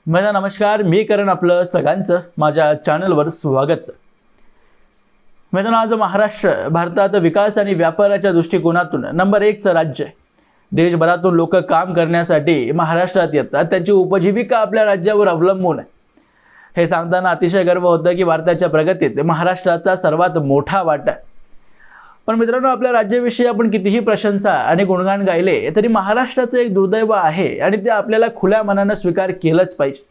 माझा नमस्कार, मी करण आपलं सगळ्यांचं माझ्या चॅनलवर स्वागत. मित्रांनो, आज महाराष्ट्र भारतात विकास आणि व्यापाराच्या दृष्टिकोनातून नंबर 1 चं राज्य आहे. देशभरातून लोक काम करण्यासाठी महाराष्ट्रात येतात. त्यांची उपजीविका आपल्या राज्यावर अवलंबून आहे. हे सांगताना अतिशय गर्व होतं की भारताच्या प्रगतीत महाराष्ट्राचा सर्वात मोठा वाटा आहे. पण मित्रांनो, आपल्या राज्याविषयी आपण कितीही प्रशंसा आणि गुणगान गायले तरी महाराष्ट्राचं एक दुर्दैव आहे आणि ते आपल्याला खुल्या मनानं स्वीकार केलंच पाहिजे.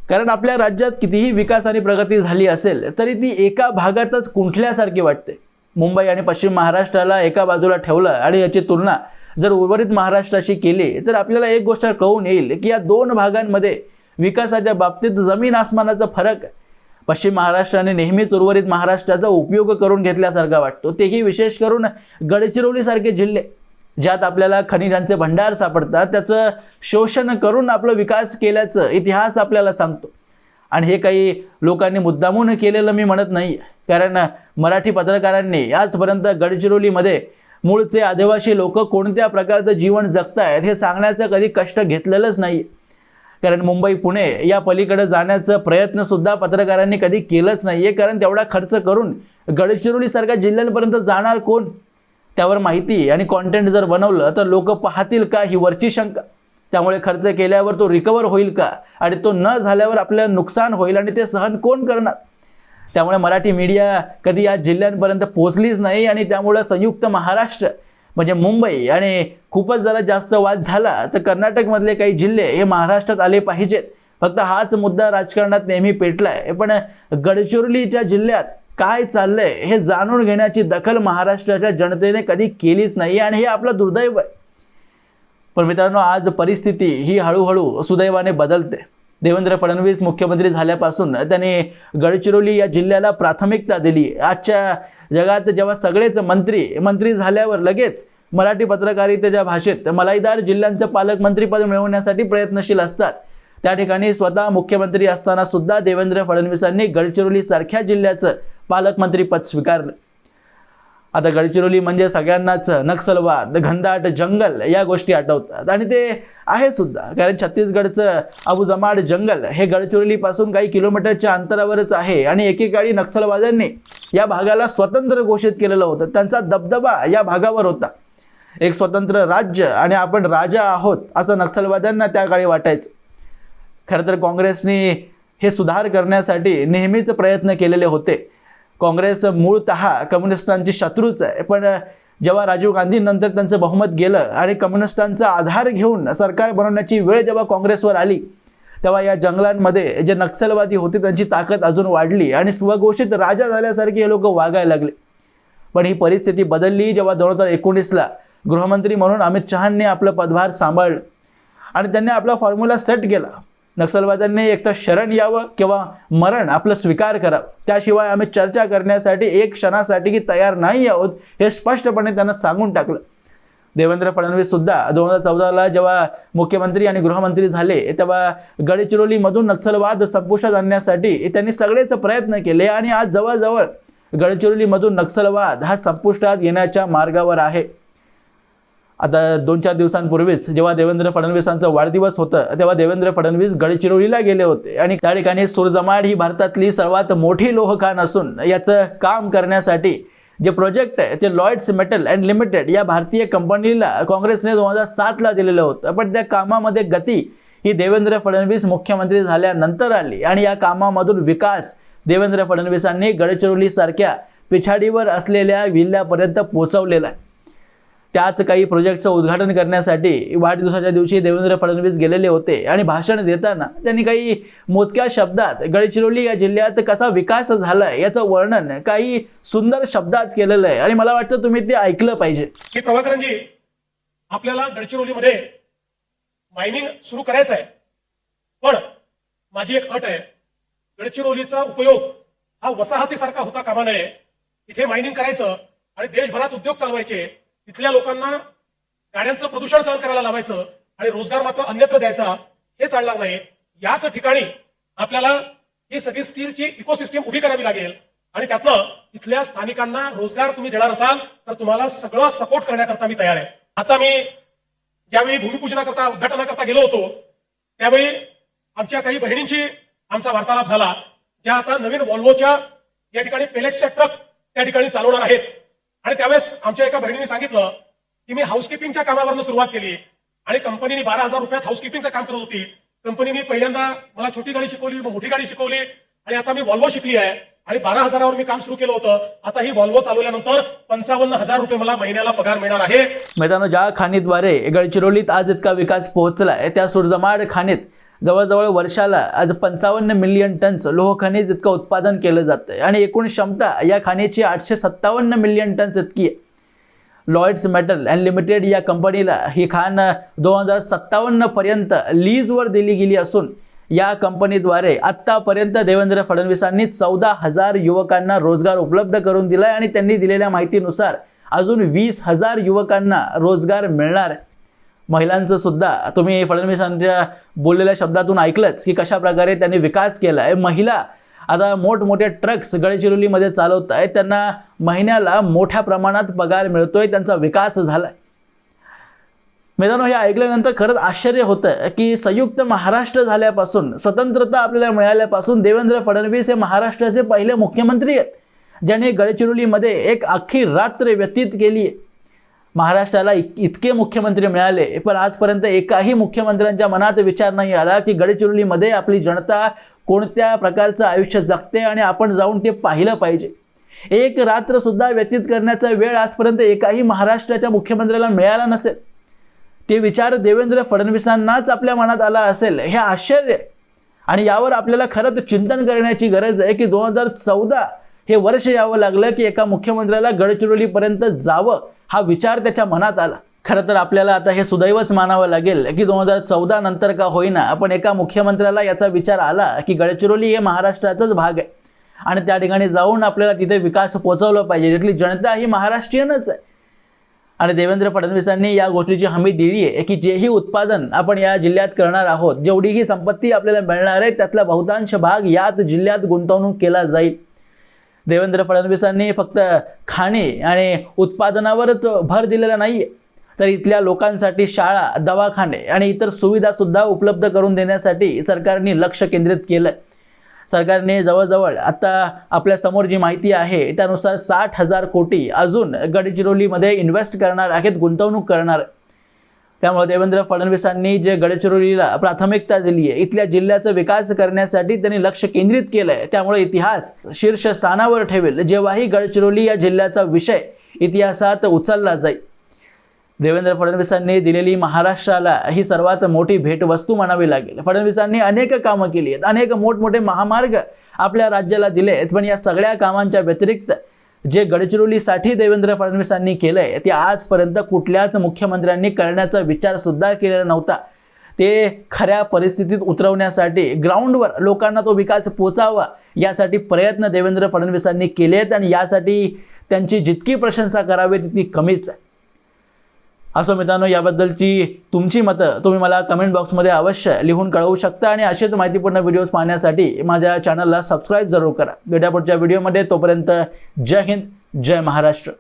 कारण आपल्या राज्यात कितीही विकास आणि प्रगती झाली असेल तरी ती एका भागातच कुंठल्यासारखी वाटते. मुंबई आणि पश्चिम महाराष्ट्राला एका बाजूला ठेवलं आणि याची तुलना जर उर्वरित महाराष्ट्राशी केली तर आपल्याला एक गोष्ट कळून येईल की या दोन भागांमध्ये विकासाच्या बाबतीत जमीन आसमानाचा फरक आहे. पश्चिम महाराष्ट्राने नेहमीच उर्वरित महाराष्ट्राचा उपयोग करून घेतल्यासारखा वाटतो. तेही विशेष करून गडचिरोली सारखे जिल्हे ज्यात आपल्याला खनिजांचे भंडार सापडतात, त्याचं शोषण करून आपला विकास केल्याचं इतिहास आपल्याला सांगतो. आणि हे काही लोकांनी मुद्दामून केलेलं मी म्हणत नाही, कारण मराठी पत्रकारांनी आजपर्यंत गडचिरोलीमध्ये मूळचे आदिवासी लोक कोणत्या प्रकारचं जीवन जगतायत हे सांगण्याचं कधी कष्ट घेतलेलंच नाही. कारण मुंबई पुणे या पलीकडे जाण्याचा प्रयत्न सुद्धा पत्रकारांनी कधी केलंच नाहीये. कारण तेवढा खर्च करून गडचिरोली सारख्या जिल्ह्यांपर्यंत जाणार कोण? त्यावर माहिती आणि कॉन्टेंट जर बनवलं तर लोक पाहतील का, ही वरची शंका. त्यामुळे खर्च केल्यावर तो रिकवर होईल का, आणि तो न झाल्यावर आपल्याला नुकसान होईल आणि ते सहन कोण करणार? त्यामुळे मराठी मीडिया कधी या जिल्ह्यांपर्यंत पोहोचलीच नाही. आणि त्यामुळे संयुक्त महाराष्ट्र म्हणजे मुंबई आणि खूपच जरा जास्त वाद झाला तर कर्नाटकमधले काही जिल्हे हे महाराष्ट्रात आले पाहिजेत. फक्त हाच मुद्दा राजकारणात नेहमी पेटलाय. पण गडचिरोलीच्या जिल्ह्यात काय चाललंय हे जाणून घेण्याची दखल महाराष्ट्राच्या जनतेने कधी केलीच नाही आणि हे आपलं दुर्दैव आहे. पण मित्रांनो, आज परिस्थिती ही हळूहळू सुदैवाने बदलते. देवेंद्र फडणवीस मुख्यमंत्री झाल्यापासून त्यांनी गडचिरोली या जिल्ह्याला प्राथमिकता दिली. आजच्या जगात जेव्हा सगळेच मंत्री झाल्यावर लगेच मराठी पत्रकारितेच्या भाषेत मलाईदार जिल्ह्यांचं पालकमंत्रीपद मिळवण्यासाठी प्रयत्नशील असतात, त्या ठिकाणी स्वतः मुख्यमंत्री असताना सुद्धा देवेंद्र फडणवीसांनी गडचिरोली सारख्या जिल्ह्याचं पालकमंत्रीपद स्वीकारलं. आता गडचिरोली म्हणजे सगळ्यांनाच नक्षलवाद, घनदाट जंगल या गोष्टी आठवतात आणि ते आहे सुद्धा. कारण छत्तीसगडचं अबुजमाड जंगल हे गडचिरोलीपासून काही किलोमीटरच्या अंतरावरच आहे आणि एकेकाळी नक्षलवाद्यांनी या भागाला स्वतंत्र घोषित केलेलं होतं. त्यांचा दबदबा या भागावर होता. एक स्वतंत्र राज्य आणि आपण राजा आहोत असं नक्षलवाद्यांना त्या काळी वाटायचं. खरं तर काँग्रेसने हे सुधार करण्यासाठी नेहमीच प्रयत्न केलेले होते. काँग्रेस मूळतः कम्युनिस्टांची शत्रूच आहे. पण जेव्हा राजीव गांधींनंतर त्यांचं बहुमत गेलं आणि कम्युनिस्टांचा आधार घेऊन सरकार बनवण्याची वेळ जेव्हा काँग्रेसवर आली, तेव्हा या जंगलांमध्ये जे नक्षलवादी होते त्यांची ताकद अजून वाढली आणि स्वघोषित राजा झाल्यासारखे हे लोक वागायला लागले. पण ही परिस्थिती बदलली जेव्हा 2019ला गृहमंत्री म्हणून अमित शहांनी आपलं पदभार सांभाळलं आणि त्यांनी आपला फॉर्म्युला सेट केला. नक्षलवाद्यांनी एकतर शरण यावं किंवा मरण आपलं स्वीकार करावं, त्याशिवाय आम्ही चर्चा करण्यासाठी एक क्षणासाठी तयार नाही आहोत हे स्पष्टपणे त्यांना सांगून टाकलं. देवेंद्र फडणवीस सुद्धा 2014ला जेव्हा मुख्यमंत्री आणि गृहमंत्री झाले तेव्हा गडचिरोलीमधून नक्षलवाद संपुष्टात आणण्यासाठी त्यांनी सगळेच प्रयत्न केले आणि आज जवळजवळ गडचिरोलीमधून नक्षलवाद हा संपुष्टात येण्याच्या मार्गावर आहे. आता 2-4 दिवसांपूर्वीच जेव्हा देवेंद्र फडणवीसांचा वाढदिवस होता तेव्हा देवेंद्र फडणवीस गडचिरोलीला गेले होते आणि त्या ठिकाणी सुरजमाड ही भारतातली सर्वात मोठी लोहखान असून याचं काम करण्यासाठी जे प्रोजेक्ट आहे ते लॉयड्स मेटल अँड लिमिटेड या भारतीय कंपनीला काँग्रेसने 2007ला दिलेलं होतं. पण त्या कामामध्ये गती ही देवेंद्र फडणवीस मुख्यमंत्री झाल्यानंतर आली आणि या कामामधून विकास देवेंद्र फडणवीसांनी गडचिरोली सारख्या पिछाडीवर असलेल्या जिल्ह्यापर्यंत पोहोचवलेला आहे. त्याच काही प्रोजेक्टचं उद्घाटन करण्यासाठी वाढदिवसाच्या दिवशी देवेंद्र फडणवीस गेलेले होते आणि भाषण देताना त्यांनी काही मोजक्या शब्दात गडचिरोली या जिल्ह्यात कसा विकास झालाय याचं वर्णन काही सुंदर शब्दात केलेलं आहे आणि मला वाटतं तुम्ही ते ऐकलं पाहिजे. की प्रभाकरनजी, आपल्याला गडचिरोलीमध्ये मायनिंग सुरू करायचं आहे, पण माझी एक अट आहे, गडचिरोलीचा उपयोग हा वसाहतीसारखा होता कामा नये. इथे मायनिंग करायचं आणि देशभरात उद्योग चालवायचे, तिथल्या लोकांना गाड्यांचं प्रदूषण सहन करायला लावायचं आणि रोजगार मात्र अन्यत्र द्यायचा, हे चालणार नाही. याच ठिकाणी आपल्याला ही सगळी स्टीलची इकोसिस्टीम उभी करावी लागेल आणि त्यातनं इथल्या स्थानिकांना रोजगार तुम्ही देणार असाल तर तुम्हाला सगळं सपोर्ट करण्याकरता मी तयार आहे. आता मी ज्यावेळी भूमिपूजनाकरता उद्घाटनाकरता गेलो होतो त्यावेळी आमच्या काही बहिणींशी आमचा वार्तालाप झाला, ज्या आता नवीन व्हॉल्वोच्या या ठिकाणी पेलेट्सच्या ट्रक त्या ठिकाणी चालवणार आहेत. आणि त्यावेळेस आमच्या एका बहिणीने सांगितलं की मी हाऊसकीपिंगच्या कामावरनं सुरुवात केली आणि कंपनीने 12,000 रुपयात हाऊसकीपिंगचं काम करत होती. कंपनीने पहिल्यांदा मला छोटी गाडी शिकवली, मग मोठी गाडी शिकवली आणि आता मी व्हॉल्वो शिकली आहे आणि 12,000वर मी काम सुरू केलं होतं. आता ही व्हॉल्वो चालवल्यानंतर 55,000 रुपये मला महिन्याला पगार मिळणार आहे. मैदानो, ज्या खाणीद्वारे गडचिरोलीत आज इतका विकास पोहोचलाय त्या सुरजमाड खाणीत जवळजवळ वर्षाला आज 55 मिलियन टन्स लोह खनिज इतकं उत्पादन केलं जातं आणि एकूण क्षमता या खाणीची 857 मिलियन टन्स इतकी आहे. लॉयड्स मेटल अँड लिमिटेड या कंपनीला ही खाण 2057 पर्यंत लीजवर दिली गेली असून या कंपनीद्वारे आत्तापर्यंत देवेंद्र फडणवीसांनी 14,000 युवकांना रोजगार उपलब्ध करून दिलाय आणि त्यांनी दिलेल्या माहितीनुसार अजून 20,000 युवकांना रोजगार मिळणार. महिलांचं सुद्धा तुम्ही फडणवीसांच्या बोललेल्या शब्दातून ऐकलंच की कशा प्रकारे त्यांनी विकास केला आहे. महिला आता मोठमोठे ट्रक्स गडचिरोलीमध्ये चालवत आहेत, त्यांना महिन्याला मोठ्या प्रमाणात पगार मिळतोय, त्यांचा विकास झालाय. मित्रांनो, हे ऐकल्यानंतर खरंच आश्चर्य होतं की संयुक्त महाराष्ट्र झाल्यापासून, स्वतंत्रता आपल्याला मिळाल्यापासून देवेंद्र फडणवीस हे महाराष्ट्राचे पहिले मुख्यमंत्री आहेत ज्यांनी गडचिरोलीमध्ये एक अख्खी रात्र व्यतीत केली आहे. महाराष्ट्राला इतके मुख्यमंत्री मिळाले पण आजपर्यंत एकाही मुख्यमंत्र्यांच्या मनात विचार नाही आला की गडचिरोलीमध्ये आपली जनता कोणत्या प्रकारचं आयुष्य जगते आणि आपण जाऊन ते पाहिलं पाहिजे. एक रात्र सुद्धा व्यतीत करण्याचा वेळ आजपर्यंत एकाही महाराष्ट्राच्या मुख्यमंत्र्याला मिळाला नसेल. ते विचार देवेंद्र फडणवीसांनाच आपल्या मनात आला असेल, हे आश्चर्य. आणि यावर आपल्याला खरंच चिंतन करण्याची गरज आहे की 2014 हे वर्ष यावं लागलं की एका मुख्यमंत्र्याला गडचिरोलीपर्यंत जावं हा विचार त्याच्या मनात आला. खरं तर आपल्याला आता हे सुदैवच मानावं लागेल की 2014 नंतर का होईना आपण एका मुख्यमंत्र्याला याचा विचार आला की गडचिरोली हे महाराष्ट्राचाच भाग आहे आणि त्या ठिकाणी जाऊन आपल्याला तिथे विकास पोहोचवला पाहिजे. तिथली जनता ही महाराष्ट्रीयनच आहे आणि देवेंद्र फडणवीसांनी या गोष्टीची हमी दिली आहे की जेही उत्पादन आपण या जिल्ह्यात करणार आहोत, जेवढीही संपत्ती आपल्याला मिळणार आहे त्यातला बहुतांश भाग याच जिल्ह्यात गुंतवणूक केला जाईल. देवेंद्र फडणवीसांनी फक्त खाणे आणि उत्पादनावरच भर दिलेला नाही आहे, तर इथल्या लोकांसाठी शाळा, दवाखाने आणि इतर सुविधासुद्धा उपलब्ध करून देण्यासाठी सरकारने लक्ष केंद्रित केलं. सरकारने जवळजवळ आता आपल्या समोर जी माहिती आहे त्यानुसार 60,000 कोटी अजून गडचिरोलीमध्ये इन्व्हेस्ट करणार आहेत, गुंतवणूक करणार. त्यामुळे देवेंद्र फडणवीसांनी जे गडचिरोलीला प्राथमिकता दिली आहे, इथल्या जिल्ह्याचा विकास करण्यासाठी त्यांनी लक्ष केंद्रित केलं आहे. त्यामुळे इतिहास शीर्षस्थानावर ठेवेल जेव्हाही गडचिरोली या जिल्ह्याचा विषय इतिहासात उचलला जाईल. देवेंद्र फडणवीसांनी दिलेली महाराष्ट्राला ही सर्वात मोठी भेटवस्तू म्हणावी लागेल. फडणवीसांनी अनेक कामं केली आहेत, अनेक मोठमोठे महामार्ग आपल्या राज्याला दिले आहेत, पण या सगळ्या कामांच्या व्यतिरिक्त जे गडचिरोलीसाठी देवेंद्र फडणवीसांनी केलंय ते आजपर्यंत कुठल्याच मुख्यमंत्र्यांनी करण्याचा विचार सुद्धा केलेला नव्हता. ते खऱ्या परिस्थितीत उतरवण्यासाठी ग्राउंडवर लोकांना तो विकास पोचावा यासाठी प्रयत्न देवेंद्र फडणवीसांनी केलेत आणि यासाठी त्यांची जितकी प्रशंसा करावी तितकी कमीच आहे. असो मित्रांनो, याबद्दलची तुमची मतं तुम्ही मला कमेंट बॉक्समध्ये अवश्य लिहून कळवू शकता आणि असेच माहितीपूर्ण व्हिडिओज पाहण्यासाठी माझ्या चॅनलला सबस्क्राईब जरूर करा. भेटूया पुढच्या व्हिडिओमध्ये. तोपर्यंत जय हिंद, जय महाराष्ट्र.